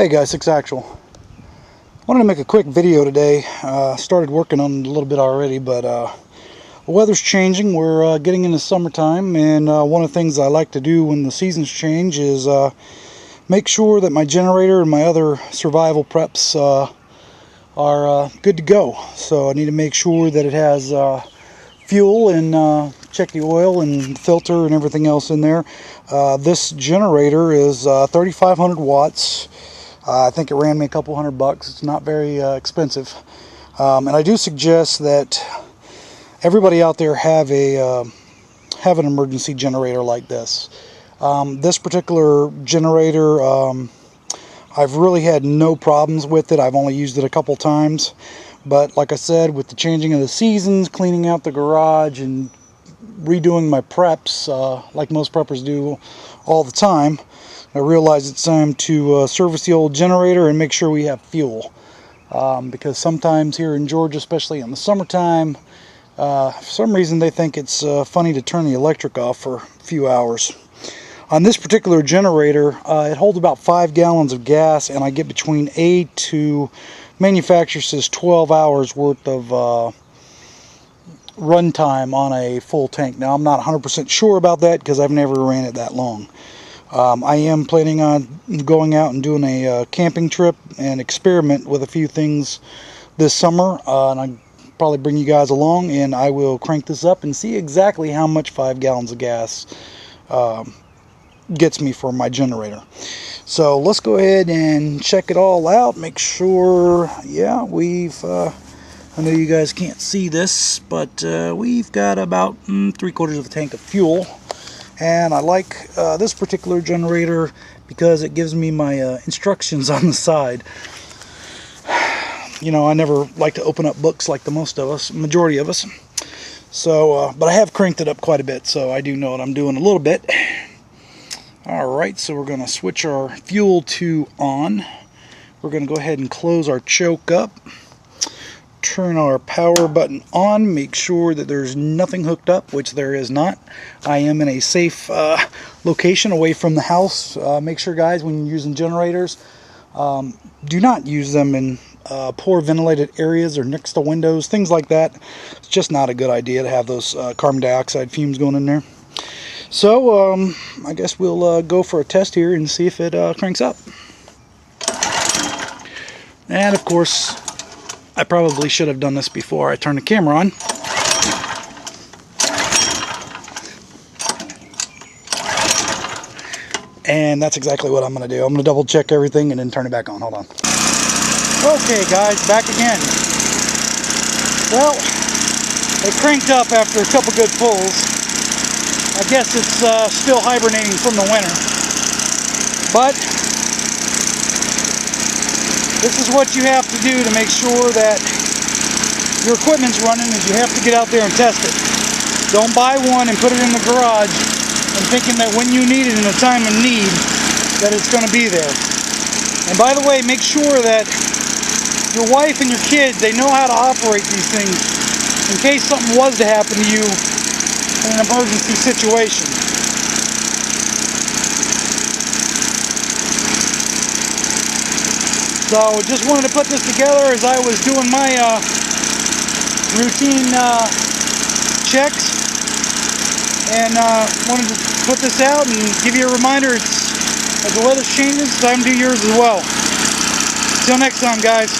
Hey guys, it's Actual. Wanted to make a quick video today. Started working on it a little bit already, but the weather's changing. We're getting into summertime, and one of the things I like to do when the seasons change is make sure that my generator and my other survival preps are good to go. So I need to make sure that it has fuel and check the oil and filter and everything else in there. This generator is 3,500 watts. I think it ran me a couple $100. It's not very expensive, and I do suggest that everybody out there have an emergency generator like this. This particular generator, I've really had no problems with it. I've only used it a couple times, but like I said, with the changing of the seasons, cleaning out the garage, and redoing my preps like most preppers do all the time, I realize it's time to service the old generator and make sure we have fuel, because sometimes here in Georgia, especially in the summertime, for some reason they think it's funny to turn the electric off for a few hours. On this particular generator, it holds about 5 gallons of gas, and I get between 8 to, manufacturer says 12 hours worth of run time on a full tank. Now I'm not 100% sure about that because I've never ran it that long. I am planning on going out and doing a camping trip and experiment with a few things this summer, and I'll probably bring you guys along, and I will crank this up and see exactly how much 5 gallons of gas gets me for my generator. So let's go ahead and check it all out, make sure, yeah, I know you guys can't see this, but we've got about 3/4 of a tank of fuel. And I like this particular generator because it gives me my instructions on the side. You know, I never like to open up books like the majority of us. So, but I have cranked it up quite a bit, so I do know what I'm doing a little bit. Alright, so we're going to switch our fuel to on. We're going to go ahead and close our choke up. Turn our power button on, make sure that there's nothing hooked up, which there is not. I am in a safe location away from the house. Make sure, guys, when you're using generators, do not use them in poor ventilated areas or next to windows, things like that. It's just not a good idea to have those carbon dioxide fumes going in there. So I guess we'll go for a test here and see if it cranks up. And of course, I probably should have done this before I turned the camera on. And that's exactly what I'm going to do. I'm going to double check everything and then turn it back on. Hold on. Okay guys, back again. Well, it cranked up after a couple good pulls. I guess it's still hibernating from the winter. But this is what you have to do to make sure that your equipment's running, is you have to get out there and test it. Don't buy one and put it in the garage and thinking that when you need it in a time of need that it's going to be there. And by the way, make sure that your wife and your kids, they know how to operate these things in case something was to happen to you in an emergency situation. So just wanted to put this together as I was doing my routine checks, and wanted to put this out and give you a reminder, as the weather changes, it's time to do yours as well. Until next time, guys.